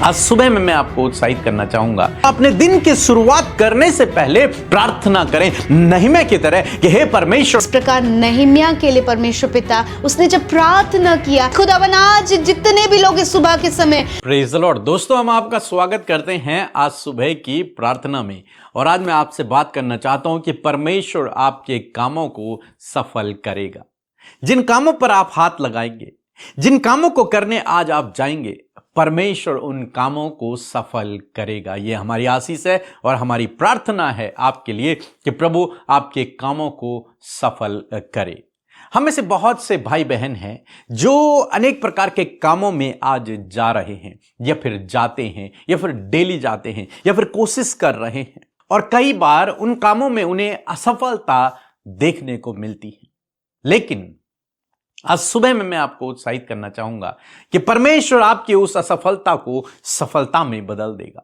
आज सुबह में मैं आपको उत्साहित करना चाहूंगा, अपने दिन की शुरुआत करने से पहले प्रार्थना करें नहिम्या की तरह कि हे परमेश्वर। इस प्रकार नहिम्या के लिए परमेश्वर पिता उसने जब प्रार्थना किया, खुदावन आज जितने भी लोग इस सुबह के समय प्रेज द लॉर्ड। दोस्तों, हम आपका स्वागत करते हैं आज सुबह की प्रार्थना में। और आज मैं आपसे बात करना चाहता हूं कि परमेश्वर आपके कामों को सफल करेगा। जिन कामों पर आप हाथ लगाएंगे, जिन कामों को करने आज आप जाएंगे, परमेश्वर उन कामों को सफल करेगा। यह हमारी आशीष है और हमारी प्रार्थना है आपके लिए कि प्रभु आपके कामों को सफल करे। हम में से बहुत से भाई बहन हैं जो अनेक प्रकार के कामों में आज जा रहे हैं, या फिर जाते हैं, या फिर डेली जाते हैं, या फिर कोशिश कर रहे हैं, और कई बार उन कामों में उन्हें असफलता देखने को मिलती है। लेकिन आज सुबह में मैं आपको उत्साहित करना चाहूंगा कि परमेश्वर आपकी उस असफलता को सफलता में बदल देगा।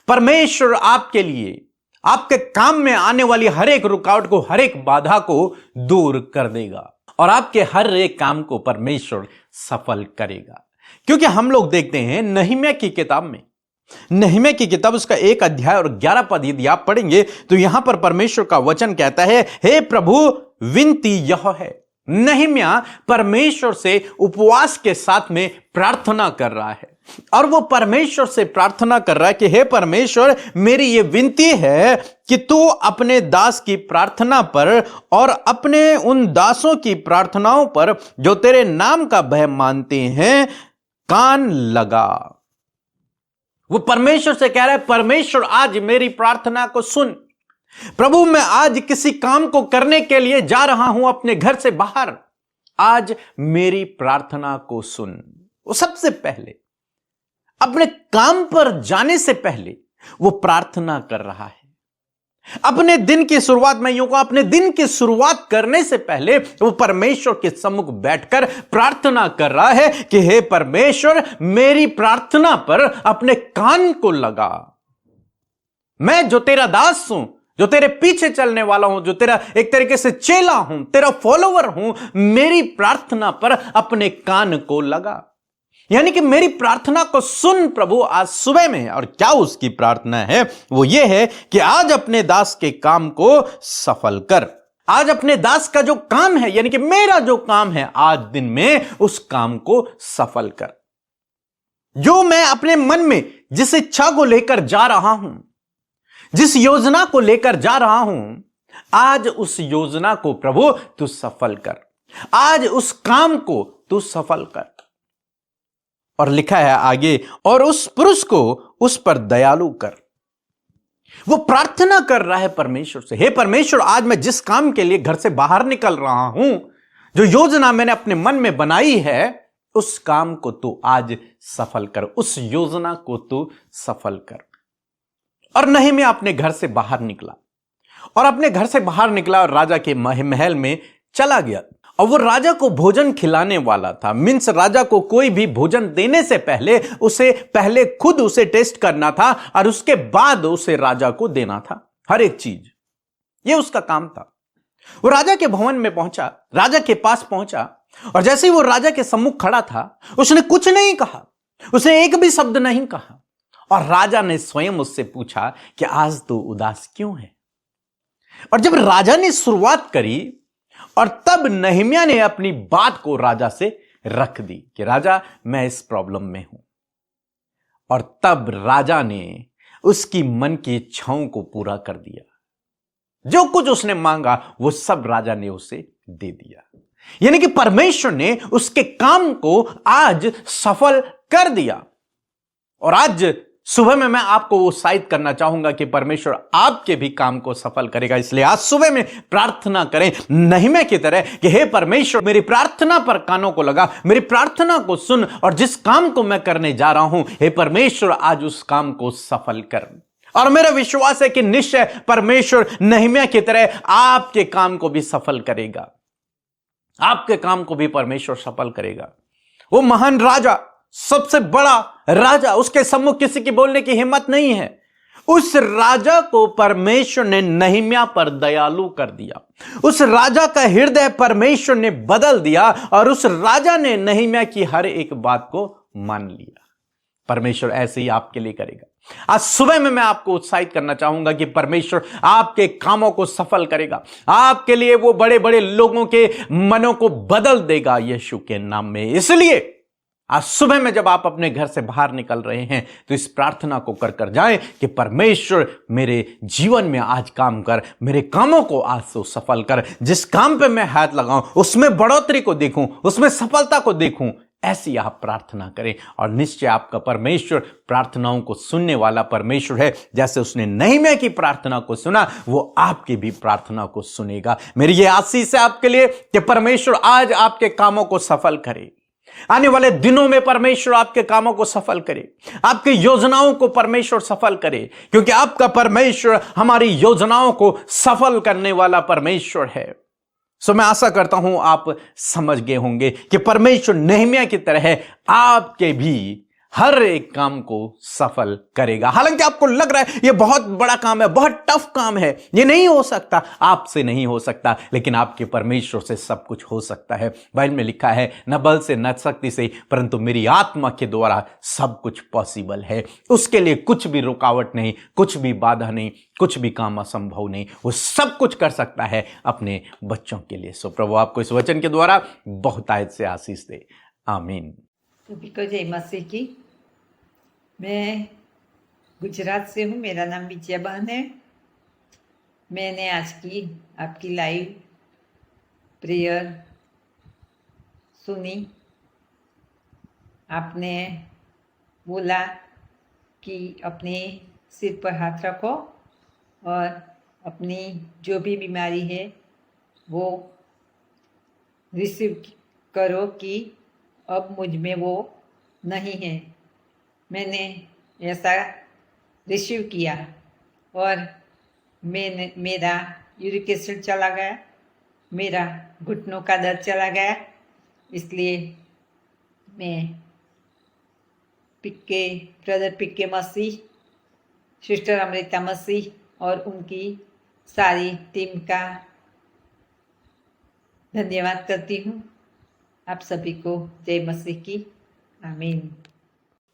परमेश्वर आपके लिए, आपके काम में आने वाली हर एक रुकावट को, हर एक बाधा को दूर कर देगा और आपके हर एक काम को परमेश्वर सफल करेगा। क्योंकि हम लोग देखते हैं नहिम्या की किताब में, नहिम्या की किताब उसका 1 अध्याय और 11 पद यदि आप पढ़ेंगे तो यहां पर परमेश्वर का वचन कहता है, हे प्रभु विनती यह है। नहिम्या परमेश्वर से उपवास के साथ में प्रार्थना कर रहा है और वो परमेश्वर से प्रार्थना कर रहा है कि हे परमेश्वर, मेरी ये विनती है कि तू अपने दास की प्रार्थना पर और अपने उन दासों की प्रार्थनाओं पर जो तेरे नाम का भय मानते हैं कान लगा। वो परमेश्वर से कह रहा है, परमेश्वर आज मेरी प्रार्थना को सुन। प्रभु, मैं आज किसी काम को करने के लिए जा रहा हूं अपने घर से बाहर, आज मेरी प्रार्थना को सुन। वो सबसे पहले अपने काम पर जाने से पहले वो प्रार्थना कर रहा है। अपने दिन की शुरुआत में यूं को, अपने दिन की शुरुआत करने से पहले वो परमेश्वर के सम्मुख बैठकर प्रार्थना कर रहा है कि हे परमेश्वर, मेरी प्रार्थना पर अपने कान को लगा। मैं जो तेरा दास हूं, जो तेरे पीछे चलने वाला हूं, जो तेरा एक तरीके से चेला हूं, तेरा फॉलोवर हूं, मेरी प्रार्थना पर अपने कान को लगा। यानी कि मेरी प्रार्थना को सुन प्रभु आज सुबह में। और क्या उसकी प्रार्थना है? वो ये है कि आज अपने दास के काम को सफल कर। आज अपने दास का जो काम है, यानी कि मेरा जो काम है, आज दिन में उस काम को सफल कर। जो मैं अपने मन में जिस इच्छा को लेकर जा रहा हूं, जिस योजना को लेकर जा रहा हूं, आज उस योजना को प्रभु तू सफल कर। आज उस काम को तू सफल कर। और लिखा है आगे, और उस पुरुष को उस पर दयालु कर। वो प्रार्थना कर रहा है परमेश्वर से, हे परमेश्वर, आज मैं जिस काम के लिए घर से बाहर निकल रहा हूं, जो योजना मैंने अपने मन में बनाई है, उस काम को तू आज सफल कर, उस योजना को तू सफल कर। और नहिम्या अपने घर से बाहर निकला, और अपने घर से बाहर निकला और राजा के महल में चला गया। और वो राजा को भोजन खिलाने वाला था। मीन्स राजा को कोई भी भोजन देने से पहले उसे पहले खुद उसे टेस्ट करना था और उसके बाद उसे राजा को देना था हर एक चीज। ये उसका काम था। वो राजा के भवन में पहुंचा, राजा के पास पहुंचा, और जैसे ही वो राजा के सम्मुख खड़ा था, उसने कुछ नहीं कहा, उसने एक भी शब्द नहीं कहा। और राजा ने स्वयं उससे पूछा कि आज तू उदास क्यों है? और जब राजा ने शुरुआत करी, और तब नहिम्या ने अपनी बात को राजा से रख दी कि राजा, मैं इस प्रॉब्लम में हूं। और तब राजा ने उसकी मन की इच्छाओं को पूरा कर दिया। जो कुछ उसने मांगा वो सब राजा ने उसे दे दिया। यानी कि परमेश्वर ने उसके काम को आज सफल कर दिया। और आज सुबह में मैं आपको उत्साहित करना चाहूंगा कि परमेश्वर आपके भी काम को सफल करेगा। इसलिए आज सुबह में प्रार्थना करें नहिम्या की तरह कि हे परमेश्वर, मेरी प्रार्थना पर कानों को लगा, मेरी प्रार्थना को सुन, और जिस काम को मैं करने जा रहा हूं, हे परमेश्वर, आज उस काम को सफल कर। और मेरा विश्वास है कि निश्चय परमेश्वर नहिम्या की तरह आपके काम को भी सफल करेगा। आपके काम को भी परमेश्वर सफल करेगा। वो महान राजा, सबसे बड़ा राजा, उसके सम्मुख किसी की बोलने की हिम्मत नहीं है। उस राजा को परमेश्वर ने नहिम्या पर दयालु कर दिया। उस राजा का हृदय परमेश्वर ने बदल दिया और उस राजा ने नहिम्या की हर एक बात को मान लिया। परमेश्वर ऐसे ही आपके लिए करेगा। आज सुबह में मैं आपको उत्साहित करना चाहूंगा कि परमेश्वर आपके कामों को सफल करेगा, आपके लिए वो बड़े बड़े लोगों के मनों को बदल देगा यीशु के नाम में। इसलिए आज सुबह में जब आप अपने घर से बाहर निकल रहे हैं तो इस प्रार्थना को कर कर जाएं कि परमेश्वर मेरे जीवन में आज काम कर, मेरे कामों को आज से सफल कर, जिस काम पे मैं हाथ लगाऊं उसमें बढ़ोतरी को देखूं, उसमें सफलता को देखूं। ऐसी आप प्रार्थना करें और निश्चय आपका परमेश्वर प्रार्थनाओं को सुनने वाला परमेश्वर है। जैसे उसने नहीमिया की प्रार्थना को सुना, वो आपकी भी प्रार्थना को सुनेगा। मेरी ये आशीष है आपके लिए कि परमेश्वर आज आपके कामों को सफल करे। आने वाले दिनों में परमेश्वर आपके कामों को सफल करे, आपकी योजनाओं को परमेश्वर सफल करे, क्योंकि आपका परमेश्वर हमारी योजनाओं को सफल करने वाला परमेश्वर है। सो मैं आशा करता हूं आप समझ गए होंगे कि परमेश्वर नहमिया की तरह आपके भी हर एक काम को सफल करेगा। हालांकि आपको लग रहा है ये बहुत बड़ा काम है, बहुत टफ काम है, ये नहीं हो सकता, आपसे नहीं हो सकता, लेकिन आपके परमेश्वर से सब कुछ हो सकता है। बाइबल में लिखा है, न बल से न शक्ति से, परंतु मेरी आत्मा के द्वारा सब कुछ पॉसिबल है। उसके लिए कुछ भी रुकावट नहीं, कुछ भी बाधा नहीं, कुछ भी काम असंभव नहीं। वो सब कुछ कर सकता है अपने बच्चों के लिए। सो प्रभु आपको इस वचन के द्वारा बहुतायत से आशीष दे। आमीन। सभी को जय मसीह की। मैं गुजरात से हूँ, मेरा नाम विजया बहन है। मैंने आज की आपकी लाइव प्रेयर सुनी। आपने बोला कि अपने सिर पर हाथ रखो और अपनी जो भी बीमारी है वो रिसीव करो कि अब मुझ में वो नहीं है। मैंने ऐसा रिसीव किया और मेरा यूरिक एसिड चला गया, मेरा घुटनों का दर्द चला गया। इसलिए मैं ब्रदर पिक्के मसीह, सिस्टर अमृता मसीह और उनकी सारी टीम का धन्यवाद करती हूँ। आप सभी को जय मसीह की। आमीन।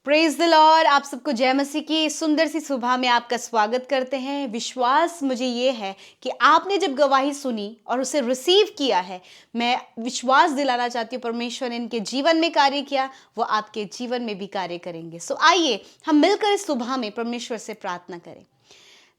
Praise the Lord. आप सबको जय मसीह की सुंदर सी सुबह में आपका स्वागत करते हैं। विश्वास मुझे ये है कि आपने जब गवाही सुनी और उसे रिसीव किया है, मैं विश्वास दिलाना चाहती हूँ परमेश्वर ने इनके जीवन में कार्य किया, वो आपके जीवन में भी कार्य करेंगे। सो आइए हम मिलकर इस सुबह में परमेश्वर से प्रार्थना करें।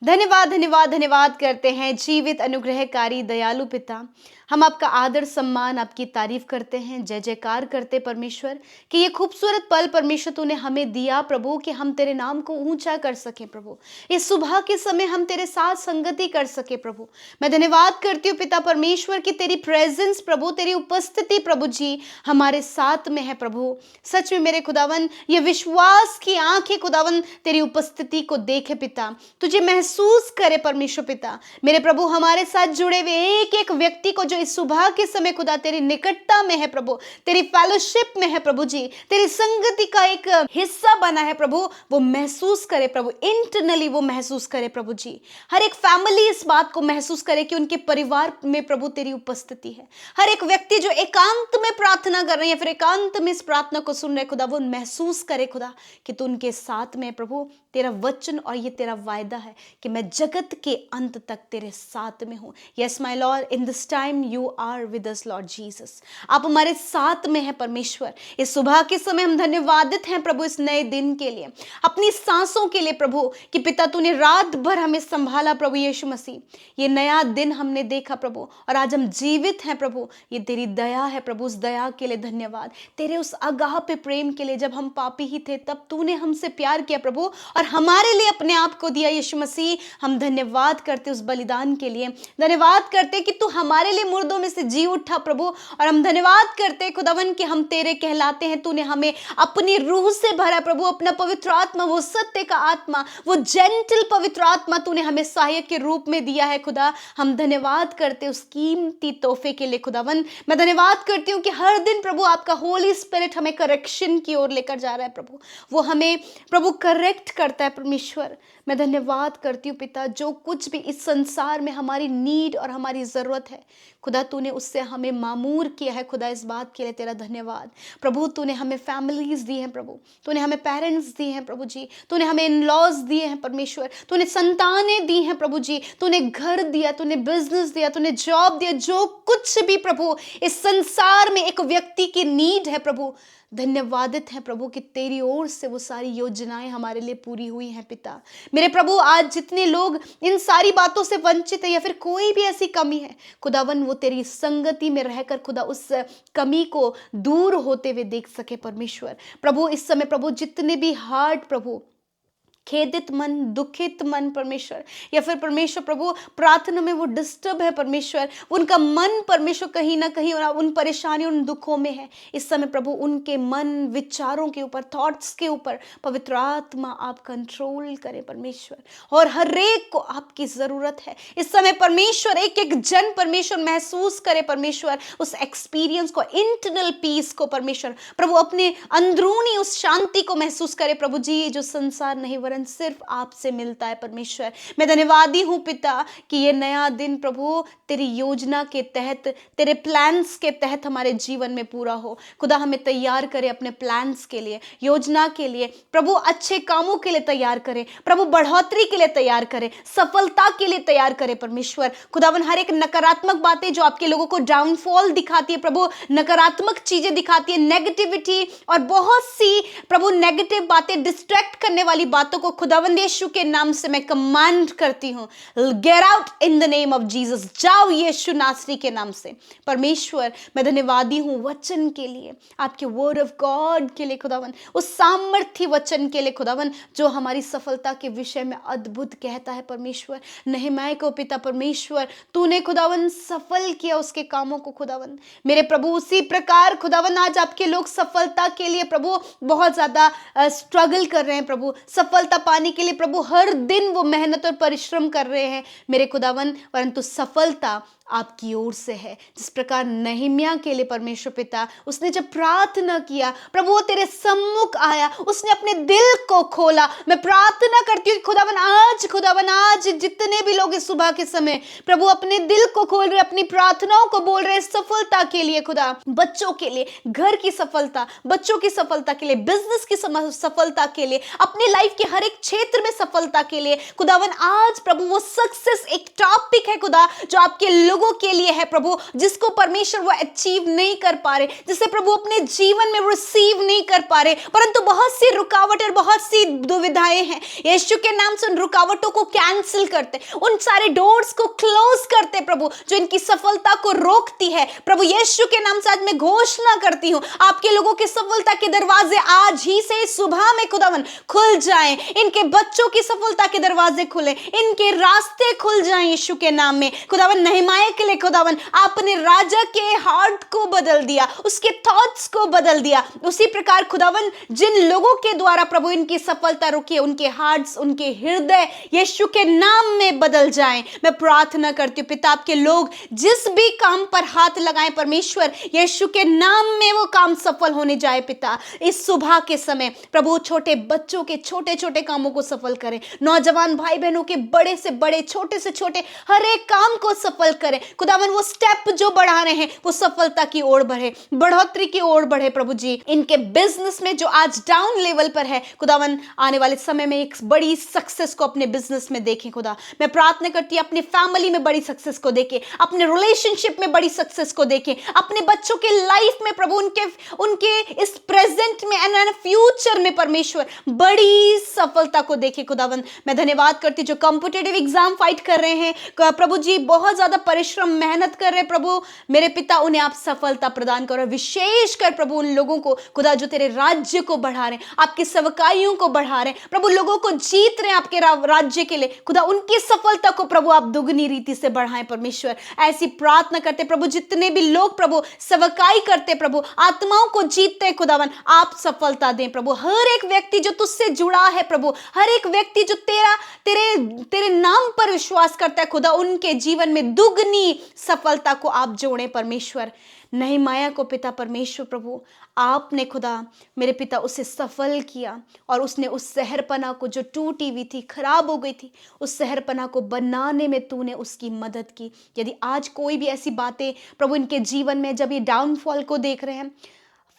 धन्यवाद धन्यवाद धन्यवाद करते हैं जीवित अनुग्रहकारी दयालु पिता। हम आपका आदर सम्मान, आपकी तारीफ करते हैं, जय जयकार करते परमेश्वर कि ये खूबसूरत पल परमेश्वर तूने हमें दिया प्रभु कि हम तेरे नाम को ऊंचा कर सकें प्रभु। इस सुबह के समय हम तेरे साथ संगति कर सके प्रभु। मैं धन्यवाद करती हूँ पिता परमेश्वर की तेरी प्रेजेंस प्रभु, तेरी उपस्थिति प्रभु जी हमारे साथ में है प्रभु। सच में मेरे खुदावन ये विश्वास की आंखें खुदावन तेरी उपस्थिति को देखे पिता, तुझे महसूस करे परमेश्वर पिता। मेरे प्रभु हमारे साथ जुड़े हुए एक एक व्यक्ति को जो इस सुबह के समय खुदा तेरी निकटता में है प्रभु, तेरी फेलोशिप में है प्रभु जी, तेरी संगति का एक हिस्सा बना है प्रभु, वो महसूस करे प्रभु, इंटरनली वो महसूस करे प्रभु जी। हर एक फैमिली इस बात को महसूस करे कि उनके परिवार में प्रभु तेरी उपस्थिति है। हर एक व्यक्ति जो एकांत में प्रार्थना कर रहे हैं, फिर एकांत में इस प्रार्थना को सुन रहे खुदा, वो महसूस करे खुदा कि तू उनके साथ में प्रभु। तेरा वचन और ये तेरा वायदा है कि मैं जगत के अंत तक तेरे साथ में हूँ। Yes my lord, in this time you are with us Lord Jesus. आप हमारे साथ में हैं परमेश्वर। इस सुबह के समय हम धन्यवादित हैं प्रभु इस नए दिन के लिए, अपनी सांसों के लिए प्रभु कि पिता तूने रात भर हमें संभाला प्रभु यीशु मसीह। ये नया दिन हमने देखा प्रभु और आज हम जीवित हैं प्रभु। ये तेरी दया है प्रभु, उस दया के लिए धन्यवाद। तेरे उस अगाह पे प्रेम के लिए, जब हम पापी ही थे तब तूने हमसे प्यार किया प्रभु और हमारे लिए अपने आप को दिया यीशु मसीह। हम धन्यवाद करते उस बलिदान के लिए, धन्यवाद करते कि तू हमारे लिए मुर्दों में से जी उठा प्रभु। और हम धन्यवाद करते खुदावन कि हम तेरे कहलाते हैं। तूने हमें अपनी रूह से भरा प्रभु, अपना पवित्र आत्मा, वो सत्य का आत्मा, वो जेंटल पवित्र आत्मा तूने हमें सहायक के रूप में दिया है खुदा। हम धन्यवाद करते उस कीमती तोहफे के लिए खुदावन। मैं धन्यवाद करती हूँ कि हर दिन प्रभु आपका होली स्पिरिट हमें करेक्शन की ओर लेकर जा रहा है प्रभु, वो हमें प्रभु करेक्ट करता है परमेश्वर। मैं धन्यवाद करती हूँ पिता, जो कुछ भी इस संसार में हमारी नीड और हमारी ज़रूरत है खुदा तूने उससे हमें मामूर किया है खुदा, इस बात के लिए तेरा धन्यवाद। प्रभु तूने हमें फैमिलीज दी हैं प्रभु, तूने हमें पेरेंट्स दिए हैं प्रभु जी, तूने हमें इन लॉज दिए हैं परमेश्वर, तूने संतानें दी हैं प्रभु जी, तूने घर दिया, तूने बिजनेस दिया, तूने जॉब दिया, जो कुछ भी प्रभु इस संसार में एक व्यक्ति की नीड है प्रभु, धन्यवादित है प्रभु कि तेरी ओर से वो सारी योजनाएं हमारे लिए पूरी हुई हैं पिता। मेरे प्रभु आज जितने लोग इन सारी बातों से वंचित है या फिर कोई भी ऐसी कमी है खुदावन, वो तेरी संगति में रहकर खुदा उस कमी को दूर होते हुए देख सके परमेश्वर। प्रभु इस समय प्रभु जितने भी हार्ट प्रभु खेदित मन, दुखित मन परमेश्वर, या फिर परमेश्वर प्रभु प्रार्थना में वो डिस्टर्ब है परमेश्वर, उनका मन परमेश्वर कहीं ना कहीं उन परेशानियों उन दुखों में है, इस समय प्रभु उनके मन विचारों के ऊपर, थॉट्स के ऊपर पवित्र आत्मा आप कंट्रोल करें परमेश्वर। और हर एक को आपकी जरूरत है इस समय परमेश्वर, एक एक जन परमेश्वर महसूस करे परमेश्वर उस एक्सपीरियंस को, इंटरनल पीस को परमेश्वर प्रभु, अपने अंदरूनी उस शांति को महसूस करे प्रभु जी, जो संसार नहीं वरन सिर्फ आपसे मिलता है परमेश्वर। मैं धन्यवादी हूं पिता कि ये नया दिन प्रभु तेरी योजना के तहत, तेरे प्लान्स के तहत हमारे जीवन में पूरा हो। खुदा हमें तैयार करे अपने प्लान्स के लिए, योजना के लिए प्रभु, अच्छे कामों के लिए तैयार करे प्रभु, बढ़ोतरी के लिए तैयार करे, सफलता के लिए तैयार करे परमेश्वर। खुदावन हर एक नकारात्मक बातें जो आपके लोगों को डाउनफॉल दिखाती है प्रभु, नकारात्मक चीजें दिखाती है, नेगेटिविटी और बहुत सी प्रभु नेगेटिव बातें, डिस्ट्रैक्ट करने वाली बातों को खुदावंद यीशु के नाम से मैं कमांड करती हूं, get out in the name of Jesus, जाओ यीशु नासरी के नाम से परमेश्वर। मैं धन्यवादी हूं वचन के लिए, आपके वर्ड ऑफ गॉड के लिए खुदावन, उस सामर्थ्य वचन के लिए खुदावन जो हमारी सफलता के विषय में अद्भुत कहता है परमेश्वर। नehemiah को पिता परमेश्वर तूने खुदावन सफल किया उसके कामों को खुदावन, मेरे प्रभु उसी प्रकार खुदावन आज आपके लोग सफलता के लिए प्रभु बहुत ज्यादा स्ट्रगल कर रहे हैं प्रभु, सफलता पाने के लिए प्रभु हर दिन वो मेहनत और परिश्रम कर रहे हैं मेरे खुदावन, परंतु सफलता आपकी ओर से है। जिस प्रकार नehemiah के लिए परमेश्वर पिता, उसने जब प्रार्थना किया प्रभु वो तेरे सम्मुख आया, उसने अपने दिल को खोला। मैं प्रार्थना करती हूँ खुदावन आज जितने भी लोग इस सुबह के समय प्रभु अपने दिल को खोल रहे, अपनी प्रार्थनाओं को बोल रहे सफलता के लिए खुदा, बच्चों के लिए घर की सफलता, बच्चों की सफलता के लिए, बिजनेस की सफलता के लिए, अपनी लाइफ के हर एक क्षेत्र में सफलता के लिए खुदावन, आज प्रभु वो सक्सेस एक टॉपिक है खुदा जो आपके लोगों के लिए है प्रभु, जिसको परमेश्वर वो अचीव नहीं कर पा रहे, जिसे प्रभु अपने जीवन में रिसीव नहीं कर पा रहे, परंतु बहुत सी रुकावट और बहुत सी दुविधाएं हैं। यीशु के नाम से उन रुकावटों को कैंसिल करते, उन सारे डोर्स को क्लोज करते प्रभु जो इनकी सफलता को रोकती है प्रभु। यीशु के नाम से आज मैं घोषणा करती हूं आपके लोगों के सफलता के दरवाजे आज ही से सुबह में खुदावन खुल जाएं, इनके बच्चों की सफलता के दरवाजे खुले, इनके रास्ते खुल जाएं यीशु के नाम में खुदावन। नehemiah के लिए खुदावन आपने राजा के हार्ट को बदल दिया, उसके थॉट्स को बदल दिया, उसी प्रकार खुदावन जिन लोगों के द्वारा प्रभु इनकी सफलता रुकी है उनके हार्ट्स, उनके हृदय यीशु के नाम में बदल जाएं। मैं प्रार्थना करती हूं पिता आपके लोग जिस भी काम पर हाथ लगाएं परमेश्वर यीशु के नाम में वो काम सफल होने जाए पिता। इस सुबह के समय प्रभु छोटे बच्चों के छोटे छोटे कामों को सफल करें, नौजवान भाई बहनों के बड़े से बड़े, छोटे से छोटे हर एक काम को सफल करें खुदावन। वो स्टेप जो बढ़ा रहे हैं वो सफलता की ओर बढ़े, बढ़ोतरी की ओर बढ़े प्रभु जी। इनके बिजनेस में जो आज डाउन लेवल पर है खुदावन, आने वाले समय में एक बड़ी सक्सेस को अपने बिजनेस में देखें खुदा। मैं प्रार्थना करती हूं अपनी फैमिली में बड़ी सक्सेस को देखें, अपने रिलेशनशिप में बड़ी सक्सेस को देखें, अपने बच्चों के लाइफ में प्रभु उनके इस प्रेजेंट में एंड फ्यूचर में परमेश्वर बड़ी सफलता को देखें खुदावन। मैं धन्यवाद करती हूं जो कॉम्पिटिटिव एग्जाम फाइट कर रहे हैं प्रभु जी, बहुत ज्यादा परिश्रम मेहनत कर रहे हैं प्रभु मेरे पिता, उन्हें आप सफलता प्रदान करो। विशेषकर प्रभु उन लोगों को खुदा जो तेरे राज्य को बढ़ा रहे हैं, आपकी सेवकाइयों को बढ़ा रहे हैं प्रभु, लोगों को जीत रहे हैं आपके राज्य के लिए खुदा, उनकी सफलता को प्रभु आप दुगनी रीति से बढ़ाएं परमेश्वर। ऐसी प्रार्थना करते प्रभु जितने भी लोग प्रभु सेवकाई करते प्रभु, आत्माओं को जीतते हैं खुदावन, आप सफलता दें प्रभु। हर एक व्यक्ति जो तुझसे जुड़ा है प्रभु, हर एक व्यक्ति जो तेरे नाम पर विश्वास करता है खुदा, उनके जीवन में दुगनी अपनी सफलता को आप जोड़ें परमेश्वर। नहमाया को पिता परमेश्वर प्रभु आपने खुदा मेरे पिता उसे सफल किया और उसने उस शहरपनाह को जो टूटी हुई थी, खराब हो गई थी, उस शहरपनाह को बनाने में तूने उसकी मदद की। यदि आज कोई भी ऐसी बातें प्रभु इनके जीवन में, जब ये डाउनफॉल को देख रहे हैं,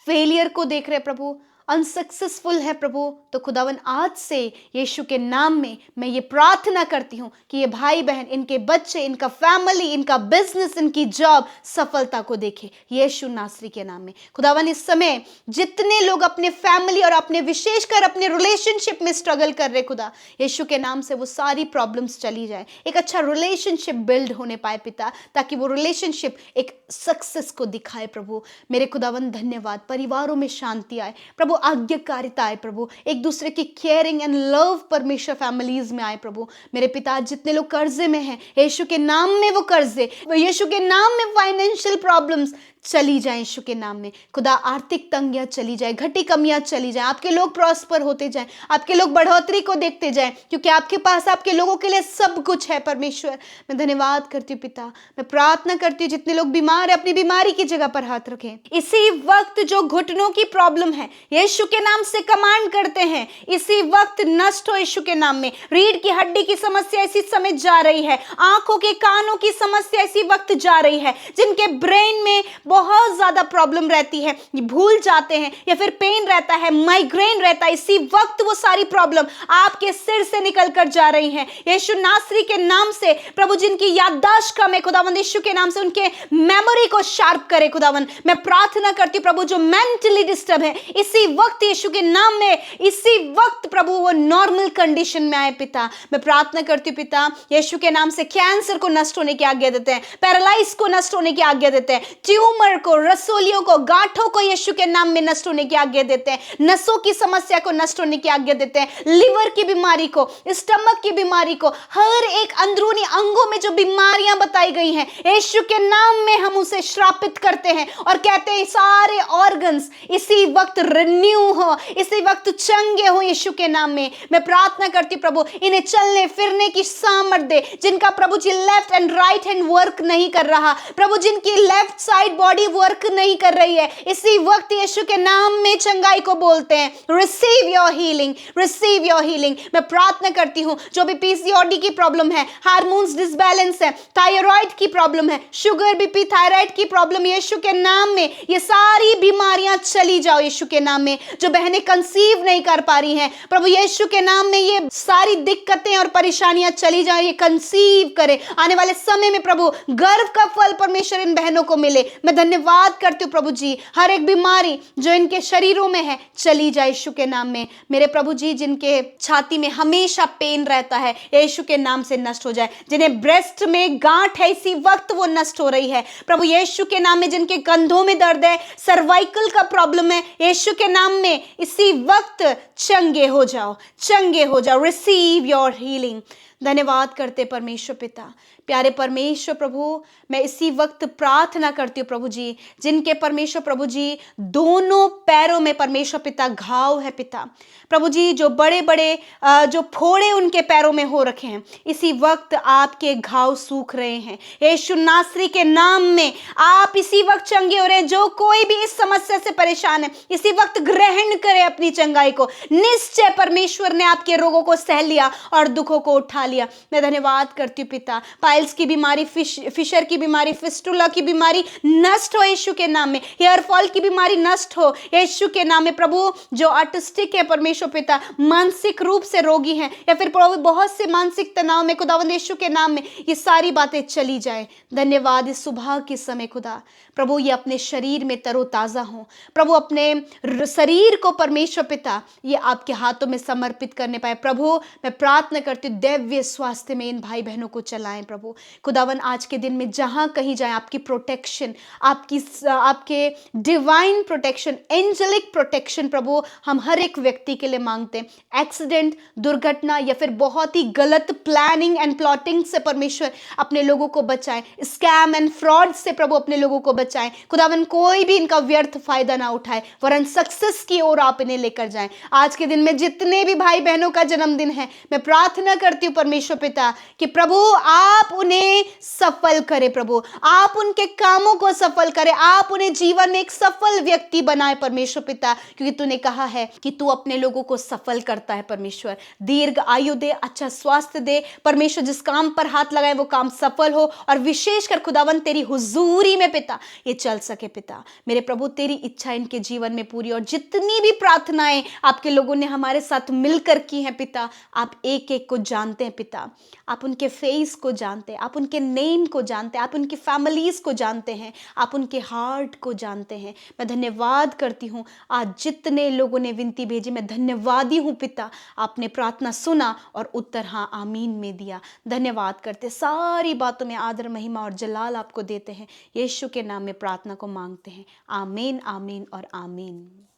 फेलियर को देख रहे हैं प्रभु, अनसक्सेसफुल है प्रभु, तो खुदावन आज से यीशु के नाम में मैं ये प्रार्थना करती हूँ कि ये भाई बहन, इनके बच्चे, इनका फैमिली, इनका बिजनेस, इनकी जॉब सफलता को देखे यीशु नासरी के नाम में। खुदावन इस समय जितने लोग अपने फैमिली और अपने विशेषकर अपने रिलेशनशिप में स्ट्रगल कर रहे, खुदा यीशु के नाम से वो सारी प्रॉब्लम्स चली जाए, एक अच्छा रिलेशनशिप बिल्ड होने पाए पिता, ताकि वो रिलेशनशिप एक सक्सेस को दिखाए प्रभु। मेरे खुदावन धन्यवाद। परिवारों में शांति आए प्रभु, आज्ञाकारिता आए प्रभु, एक दूसरे की केयरिंग एंड लव परमेश्वर फैमिलीज में आए प्रभु। मेरे पिता जितने लोग कर्जे में हैं, यीशु के नाम में वो कर्जे, यीशु के नाम में फाइनेंशियल प्रॉब्लम्स चली जाए यीशु के नाम में। खुदा आर्थिक तंगियां चली जाए, घटी कमियां चली जाए, आपके लोग प्रॉस्पर होते जाएं, आपके लोग बढ़ोतरी को देखते जाएं, क्योंकि आपके पास आपके लोगों के लिए सब कुछ है परमेश्वर। मैं धन्यवाद करती हूँ पिता। मैं प्रार्थना करती हूँ जितने लोग बीमार है अपनी बीमारी की जगह पर हाथ रखें। इसी वक्त जो घुटनों की प्रॉब्लम है यीशु के नाम से कमांड करते हैं, इसी वक्त नष्ट हो यीशु के नाम में। रीढ़ की हड्डी की समस्या इसी समय जा रही है, आंखों के कानों की समस्या इसी वक्त जा रही है, जिनके ब्रेन में बहुत ज्यादा प्रॉब्लम रहती है, भूल जाते हैं या फिर पेन रहता है, माइग्रेन रहता है, इसी वक्त वो सारी प्रॉब्लम आपके सिर से निकल कर जा रही हैं यीशु नासरी के नाम से। प्रभु जिनकी याददाश्त कम है, खुदावंद यीशु के नाम से उनके मेमोरी को शार्प करे खुदावंद। मैं प्रार्थना करती हूँ प्रभु जो मेंटली डिस्टर्ब है, इसी वक्त यीशु के नाम में, इसी वक्त प्रभु वो नॉर्मल कंडीशन में आए पिता। मैं प्रार्थना करती हूँ पिता यीशु के नाम से कैंसर को नष्ट होने की आज्ञा देते हैं, पैरालाइज को नष्ट होने की आज्ञा देते हैं, ट्यूमर को, रसोलियों को, गांठों को यीशु के नाम में नष्ट होने की आज्ञा देते हैं, नसों की समस्या को नष्ट होने की आज्ञा देते हैं, लिवर की बीमारी को, स्टमक की बीमारी को, हर एक अंदरूनी अंगों में जो बीमारियां बताई गई हैं यीशु के नाम में हम उसे श्रापित करते हैं और कहते हैं सारे ऑर्गन्स इसी वक्त रिन्यू हो, इसी वक्त चंगे हो यीशु के नाम में। मैं प्रार्थना करती प्रभु इन्हें चलने फिरने की सामर्थ दे, जिनका प्रभु ji left and right hand work नहीं कर रहा, प्रभु जिनकी लेफ्ट साइड बॉडी वर्क नहीं कर रही है, इसी वक्त यीशु के नाम में चंगाई को बोलते हैं, receive your healing, receive your healing. मैं प्रार्थना करती हूँ जो भी पीसीओडी की प्रॉब्लम है, हार्मोन्स डिसबैलेंस है, थायराइड की प्रॉब्लम है, शुगर बीपी थायराइड की प्रॉब्लम, यीशु के नाम में ये सारी बीमारियां चली जाओ यीशु के नाम में। जो बहनें कंसीव नहीं कर पा रही हैं प्रभु यीशु के नाम में ये सारी दिक्कतें और परेशानियां चली जाए, ये कंसीव करे, आने वाले समय में प्रभु गर्भ का फल परमेश्वर इन बहनों को मिले। मैं धन्यवाद करती हूँ प्रभु जी, हर एक बीमारी जो इनके शरीरों में है चली जाए यीशु के नाम में। मेरे प्रभु जी जिनके छाती में हमेशा पेन रहता है यीशु के नाम से नष्ट हो जाए, जिन्हें ब्रेस्ट में गांठ है इसी वक्त वो नष्ट हो रही है प्रभु यीशु के नाम में, जिनके कंधों में दर्द है, सर्वाइकल का प्रॉब्लम है यीशु के नाम में इसी वक्त चंगे हो जाओ, चंगे हो जाओ, रिसीव योर हीलिंग। धन्यवाद करते परमेश्वर पिता, प्यारे परमेश्वर प्रभु मैं इसी वक्त प्रार्थना करती हूँ प्रभु जी जिनके परमेश्वर प्रभु जी दोनों पैरों में परमेश्वर पिता घाव है पिता, प्रभु जी जो बड़े बड़े जो फोड़े उनके पैरों में हो रखे हैं इसी वक्त आपके घाव सूख रहे हैं यीशु नासरी के नाम में। आप इसी वक्त चंगे हो रहे हैं, जो कोई भी इस समस्या से परेशान है इसी वक्त ग्रहण करे अपनी चंगाई को। निश्चय परमेश्वर ने आपके रोगों को सह लिया और दुखों को उठा लिया। मैं धन्यवाद करती हूँ पिता, पाइल्स की बीमारी, फिशर की बीमारी, फिस्टुला की बीमारी नष्ट हो यीशु के नाम में, हेयर फॉल की बीमारी नष्ट हो यीशु के नाम में। प्रभु जो ऑटिस्टिक है परमेश्वर पिता, मानसिक रूप से रोगी हैं या फिर प्रभु बहुत से मानसिक तनाव में, खुदावंद यीशु के नाम में ये सारी बातें चली जाए। धन्यवाद इस सुबह के समय खुदा प्रभु ये अपने शरीर में तरोताजा हो, प्रभु अपने शरीर को परमेश्वर पिता ये आपके हाथों में समर्पित करने पाए। प्रभु मैं प्रार्थना करती हूँ दैवीय स्वास्थ्य में इन भाई बहनों को चलाएं प्रभु। खुदावन आज के दिन में जहां कहीं जाएं आपकी प्रोटेक्शन, आपके डिवाइन प्रोटेक्शन, एंजेलिक प्रोटेक्शन प्रभु हम हर एक व्यक्ति के लिए मांगते हैं। एक्सीडेंट, दुर्घटना या फिर बहुत ही गलत प्लानिंग एंड प्लॉटिंग से परमेश्वर अपने लोगों को बचाएं, स्कैम एंड फ्रॉड से प्रभु अपने लोगों को बचाएं। खुदावन कोई भी इनका व्यर्थ फायदा ना उठाए, वरन सक्सेस की ओर आप इन्हें लेकर जाएं। आज के दिन में जितने भी भाई बहनों का जन्मदिन है मैं प्रार्थना करती हूँ परमेश्वर पिता कि प्रभु आप उन्हें सफल करें, प्रभु आप उनके कामों को सफल करें, आप उन्हें जीवन में एक सफल व्यक्ति बनाए परमेश्वर पिता, क्योंकि तूने कहा है कि तू अपने लोगों को सफल करता है परमेश्वर। दीर्घ आयु दे, अच्छा स्वास्थ्य दे परमेश्वर, जिस काम पर हाथ लगाए वो काम सफल हो, और विशेषकर खुदावन तेरी हुजूरी में पिता ये चल सके पिता। मेरे प्रभु तेरी इच्छा इनके जीवन में पूरी, और जितनी भी प्रार्थनाएं आपके लोगों ने हमारे साथ मिलकर की हैं पिता, आप एक एक को जानते हैं पिता, आप उनके फेस को जानते हैं, आप उनके नेम को जानते हैं, आप उनकी फैमिलीज को जानते हैं, आप उनके हार्ट को जानते हैं। मैं धन्यवाद करती हूँ आज जितने लोगों ने विनती भेजी, मैं धन्यवादी हूँ पिता, आपने प्रार्थना सुना और उत्तर हाँ आमीन में दिया। धन्यवाद करते, सारी बातों में आदर महिमा और जलाल आपको देते हैं, यीशु के नाम में प्रार्थना को मांगते हैं। आमीन आमीन और आमीन।